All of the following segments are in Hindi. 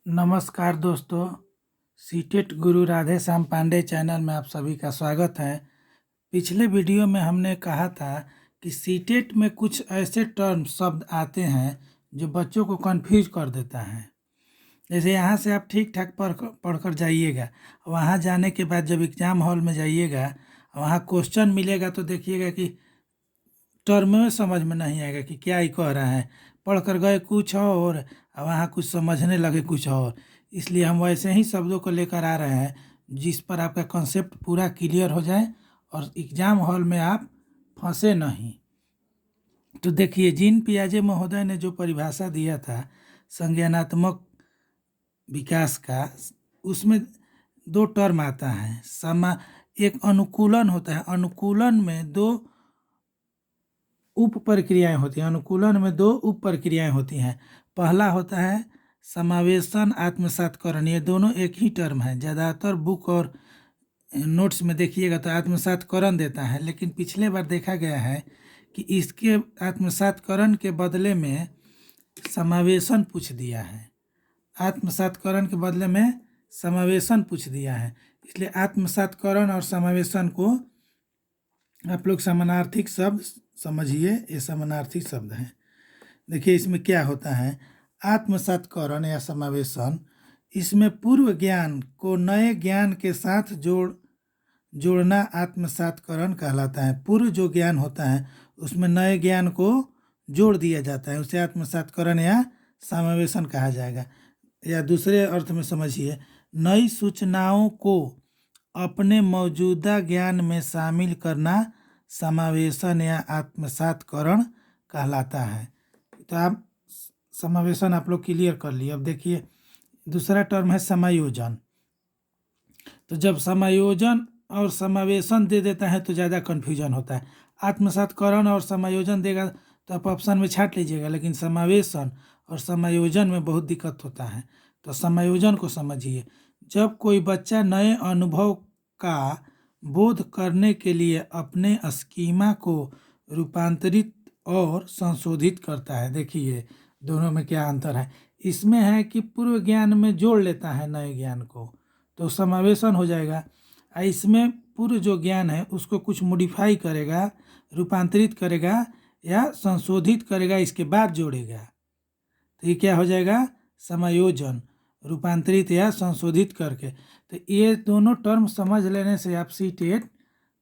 नमस्कार दोस्तों, सीटेट गुरु राधे श्याम पांडे चैनल में आप सभी का स्वागत है। पिछले वीडियो में हमने कहा था कि सीटेट में कुछ ऐसे टर्म शब्द आते हैं जो बच्चों को कंफ्यूज कर देता है। जैसे यहाँ से आप ठीक ठाक पढ़कर जाइएगा, वहाँ जाने के बाद जब एग्ज़ाम हॉल में जाइएगा, वहाँ क्वेश्चन मिलेगा तो देखिएगा कि टर्म में समझ में नहीं आएगा कि क्या ही कह रहा है। पढ़ कर गए कुछ और वहाँ कुछ समझने लगे कुछ और। इसलिए हम वैसे ही शब्दों को लेकर आ रहे हैं जिस पर आपका कॉन्सेप्ट पूरा क्लियर हो जाए और एग्ज़ाम हॉल में आप फंसे नहीं। तो देखिए, जीन पियाजे महोदय ने जो परिभाषा दिया था संज्ञानात्मक विकास का, उसमें दो टर्म आता है। एक अनुकूलन होता है। अनुकूलन में दो उप प्रक्रियाएं होती हैं। अनुकूलन में दो उप प्रक्रियाएं होती हैं। पहला होता है समावेशन, आत्मसातकरण। ये दोनों एक ही टर्म है। ज़्यादातर बुक और नोट्स में देखिएगा तो आत्मसातकरण देता है, लेकिन पिछले बार देखा गया है कि इसके आत्मसातकरण के बदले में समावेशन पूछ दिया है। आत्मसातकरण के बदले में समावेशन पूछ दिया है। इसलिए आत्मसातकरण और समावेशन को आप लोग समानार्थिक शब्द समझिए। ये समानार्थी शब्द हैं। देखिए इसमें क्या होता है। आत्मसातकरण या समावेशन, इसमें पूर्व ज्ञान को नए ज्ञान के साथ जोड़ना आत्मसातकरण कहलाता है। पूर्व जो ज्ञान होता है उसमें नए ज्ञान को जोड़ दिया जाता है, उसे आत्मसातकरण या समावेशन कहा जाएगा। या दूसरे अर्थ में समझिए, नई सूचनाओं को अपने मौजूदा ज्ञान में शामिल करना समावेशन या आत्मसातकरण कहलाता है। तो आप समावेशन आप लोग क्लियर कर लिए। अब देखिए दूसरा टर्म है समायोजन। तो जब समायोजन और समावेशन दे देता है तो ज़्यादा कन्फ्यूजन होता है। आत्मसातकरण और समायोजन देगा तो आप ऑप्शन में छाट लीजिएगा, लेकिन समावेशन और समायोजन में बहुत दिक्कत होता है। तो समायोजन को समझिए। जब कोई बच्चा नए अनुभव का बोध करने के लिए अपने स्कीमा को रूपांतरित और संशोधित करता है। देखिए दोनों में क्या अंतर है। इसमें है कि पूर्व ज्ञान में जोड़ लेता है नए ज्ञान को, तो समावेशन हो जाएगा। इसमें पूर्व जो ज्ञान है उसको कुछ मॉडिफाई करेगा, रूपांतरित करेगा या संशोधित करेगा, इसके बाद जोड़ेगा। तो ये क्या हो जाएगा? समायोजन, रूपांतरित या संशोधित करके। तो ये दोनों टर्म समझ लेने से आप सीटेट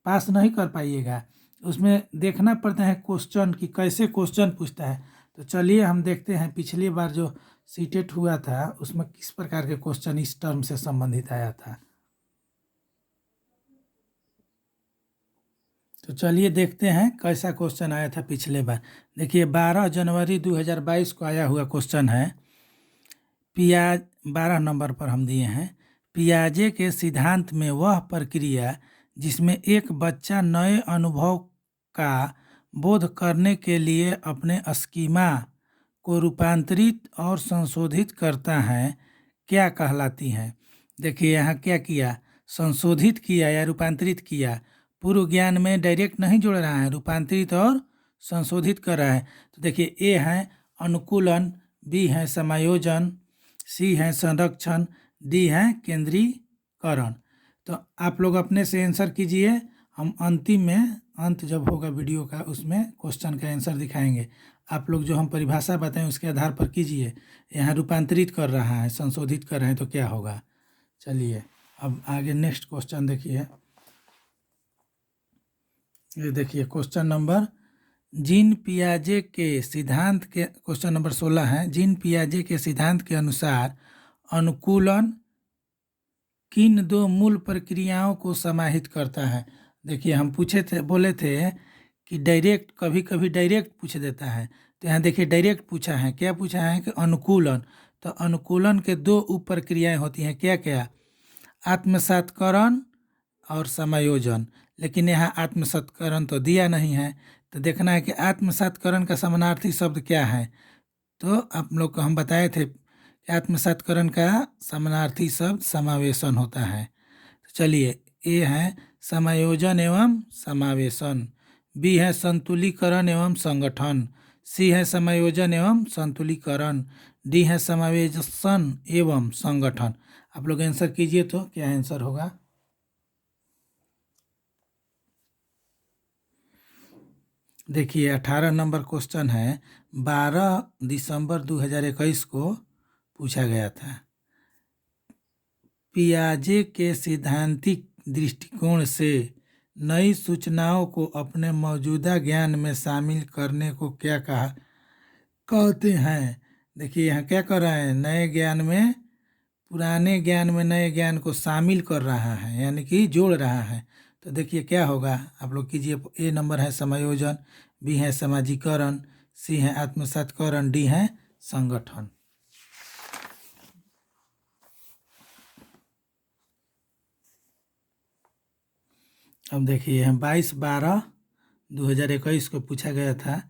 पास नहीं कर पाइएगा। उसमें देखना पड़ता है क्वेश्चन कि कैसे क्वेश्चन पूछता है। तो चलिए हम देखते हैं पिछली बार जो सीटेट हुआ था उसमें किस प्रकार के क्वेश्चन इस टर्म से संबंधित आया था। तो चलिए देखते हैं कैसा क्वेश्चन आया था पिछले बार। देखिए 12 जनवरी 2022 को आया हुआ क्वेश्चन है। पियाज 12 नंबर पर हम दिए हैं। पियाजे के सिद्धांत में वह प्रक्रिया जिसमें एक बच्चा नए अनुभव का बोध करने के लिए अपने स्कीमा को रूपांतरित और संशोधित करता है, क्या कहलाती है? देखिए यहाँ क्या किया, संशोधित किया या रूपांतरित किया। पूर्व ज्ञान में डायरेक्ट नहीं जोड़ रहा है, रूपांतरित और संशोधित कर रहा है। तो देखिए ए है अनुकूलन, बी है समायोजन, सी है संरक्षण, डी है केंद्रीकरण। तो आप लोग अपने से आंसर कीजिए। हम अंतिम में, अंत जब होगा वीडियो का, उसमें क्वेश्चन का आंसर दिखाएंगे। आप लोग जो हम परिभाषा बताएं उसके आधार पर कीजिए। यहाँ रूपांतरित कर रहा है, संशोधित कर रहे हैं, तो क्या होगा? चलिए अब आगे नेक्स्ट क्वेश्चन देखिए। ये देखिए क्वेश्चन नंबर, जीन पियाजे के सिद्धांत के, क्वेश्चन नंबर 16 है। जीन पियाजे के सिद्धांत के अनुसार अनुकूलन किन दो मूल प्रक्रियाओं को समाहित करता है? देखिए हम बोले थे कि डायरेक्ट, कभी कभी डायरेक्ट पूछ देता है। तो यहाँ देखिए डायरेक्ट पूछा है। क्या पूछा है? कि अनुकूलन। तो अनुकूलन के दो उप प्रक्रियाएँ होती हैं। क्या क्या? आत्मसातकरण और समायोजन। लेकिन यहाँ आत्मसातकरण तो दिया नहीं है। तो देखना है कि आत्मसातकरण का समानार्थी शब्द क्या है। तो आप लोग को हम बताए थे कि आत्मसातकरण का समानार्थी शब्द समावेशन होता है। तो चलिए, ए है समायोजन एवं समावेशन, बी है संतुलीकरण एवं संगठन, सी है समायोजन एवं संतुलीकरण, डी है समावेशन एवं संगठन। आप लोग आंसर कीजिए तो क्या आंसर होगा। देखिए 18 नंबर क्वेश्चन है, 12 दिसंबर 2021 को पूछा गया था। पियाजे के सैद्धांतिक दृष्टिकोण से नई सूचनाओं को अपने मौजूदा ज्ञान में शामिल करने को क्या कहा कहते हैं। देखिए यहाँ क्या कर रहे हैं, नए ज्ञान में पुराने ज्ञान में नए ज्ञान को शामिल कर रहा है, यानी कि जोड़ रहा है। तो देखिए क्या होगा, आप लोग कीजिए। ए नंबर है समायोजन, बी है सामाजिकरण, सी है आत्मसातकरण, डी है संगठन। अब देखिए 22/12/2021 को पूछा गया था।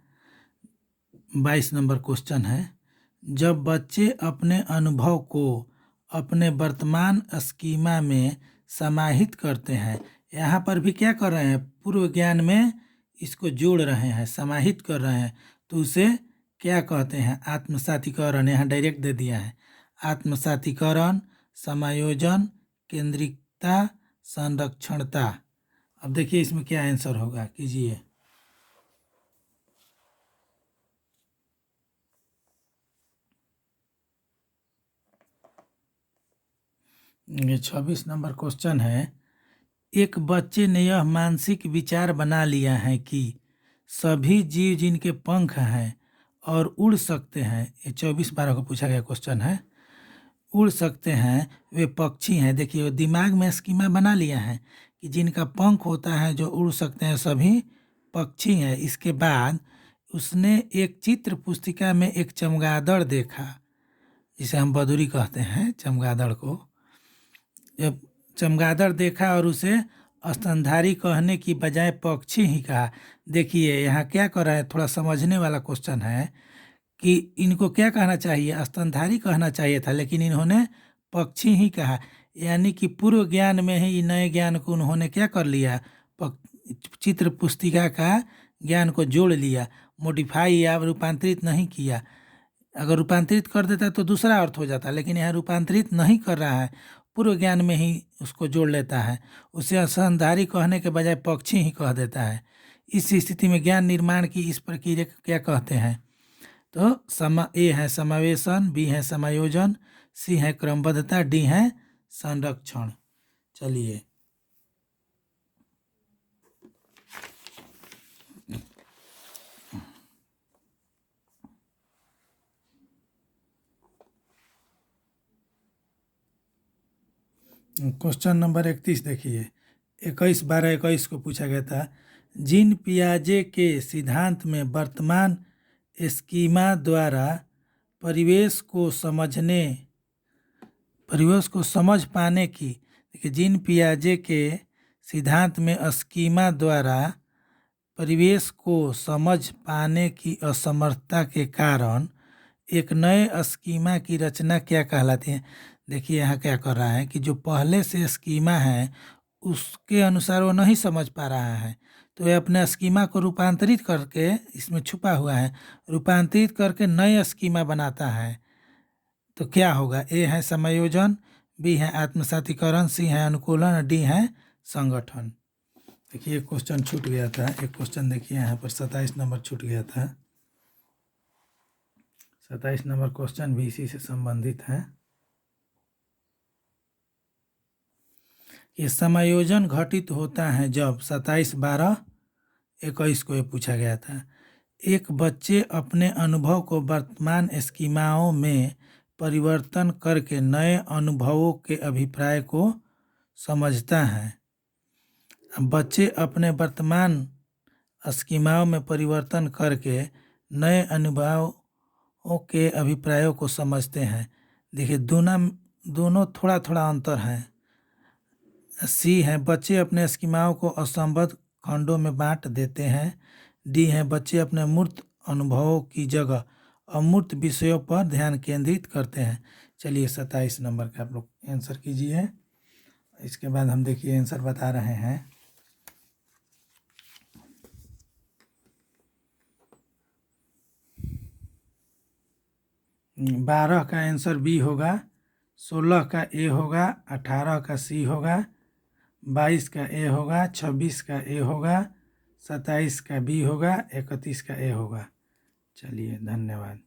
22 नंबर क्वेश्चन है, जब बच्चे अपने अनुभव को अपने वर्तमान स्कीमा में समाहित करते हैं, यहाँ पर भी क्या कर रहे हैं, पूर्व ज्ञान में इसको जोड़ रहे हैं, समाहित कर रहे हैं, तो उसे क्या कहते हैं, आत्मसातीकरण। यहाँ डायरेक्ट दे दिया है, आत्मसातीकरण, समायोजन, केंद्रिकता, संरक्षणता। अब देखिए इसमें क्या आंसर होगा, कीजिए। ये 26 नंबर क्वेश्चन है, एक बच्चे ने यह मानसिक विचार बना लिया है कि सभी जीव जिनके पंख हैं और उड़ सकते हैं, ये 24/12 को पूछा गया क्वेश्चन है, उड़ सकते हैं वे पक्षी हैं। देखिए वो दिमाग में स्कीमा बना लिया है कि जिनका पंख होता है जो उड़ सकते हैं सभी पक्षी हैं। इसके बाद उसने एक चित्र पुस्तिका में एक चमगादड़ देखा, जिसे हम बदुरी कहते हैं चमगादड़ को। जब चमगादड़ देखा और उसे स्तनधारी कहने की बजाय पक्षी ही कहा। देखिए यहाँ क्या कर रहा है, थोड़ा समझने वाला क्वेश्चन है कि इनको क्या कहना चाहिए, स्तनधारी कहना चाहिए था, लेकिन इन्होंने पक्षी ही कहा। यानी कि पूर्व ज्ञान में ही नए ज्ञान को उन्होंने क्या कर लिया, चित्र पुस्तिका का ज्ञान को जोड़ लिया, मॉडिफाई या रूपांतरित नहीं किया। अगर रूपांतरित कर देता तो दूसरा अर्थ हो जाता, लेकिन यहाँ रूपांतरित नहीं कर रहा है, पूर्व ज्ञान में ही उसको जोड़ लेता है। उसे स्तनधारी कहने के बजाय पक्षी ही कह देता है। इस स्थिति में ज्ञान निर्माण की इस प्रक्रिया को क्या कहते हैं। तो ए है समावेशन, बी है समायोजन, सी है क्रमबद्धता, डी है संरक्षण। चलिए क्वेश्चन नंबर 31 देखिए, 21/12/21 को पूछा गया था। जीन पियाजे के सिद्धांत में वर्तमान स्कीमा द्वारा परिवेश को समझ पाने की, देखिए जीन पियाजे के सिद्धांत में स्कीमा द्वारा परिवेश को समझ पाने की असमर्थता के कारण एक नए स्कीमा की रचना क्या कहलाती है। देखिए यहाँ क्या कर रहा है कि जो पहले से स्कीमा है उसके अनुसार वो नहीं समझ पा रहा है, तो ये अपने स्कीमा को रूपांतरित करके, इसमें छुपा हुआ है, रूपांतरित करके नए स्कीमा बनाता है। तो क्या होगा, ए है समायोजन, बी है आत्मसातीकरण, सी है अनुकूलन, डी है संगठन। देखिए एक क्वेश्चन छूट गया था, एक क्वेश्चन देखिए यहाँ पर 27 नंबर छूट गया था। 27 नंबर क्वेश्चन भी इसी से संबंधित है। ये समायोजन घटित होता है जब 27/12/21 को ये पूछा गया था। एक बच्चे अपने अनुभव को वर्तमान स्कीमाओं में परिवर्तन करके नए अनुभवों के अभिप्राय को समझता है। बच्चे अपने वर्तमान स्कीमाओं में परिवर्तन करके नए अनुभवों के अभिप्रायों को समझते हैं। देखिए दोनों थोड़ा थोड़ा अंतर है। सी है बच्चे अपने स्कीमाओं को असंबद्ध खंडों में बांट देते हैं। डी है बच्चे अपने मूर्त अनुभवों की जगह अमूर्त विषयों पर ध्यान केंद्रित करते हैं। चलिए 27 नंबर का आप लोग आंसर कीजिए। इसके बाद हम देखिए आंसर बता रहे हैं। 12 का आंसर बी होगा, 16 का ए होगा, 18 का सी होगा, 22 का ए होगा, 26 का ए होगा, 27 का बी होगा, 31 का ए होगा। चलिए, धन्यवाद।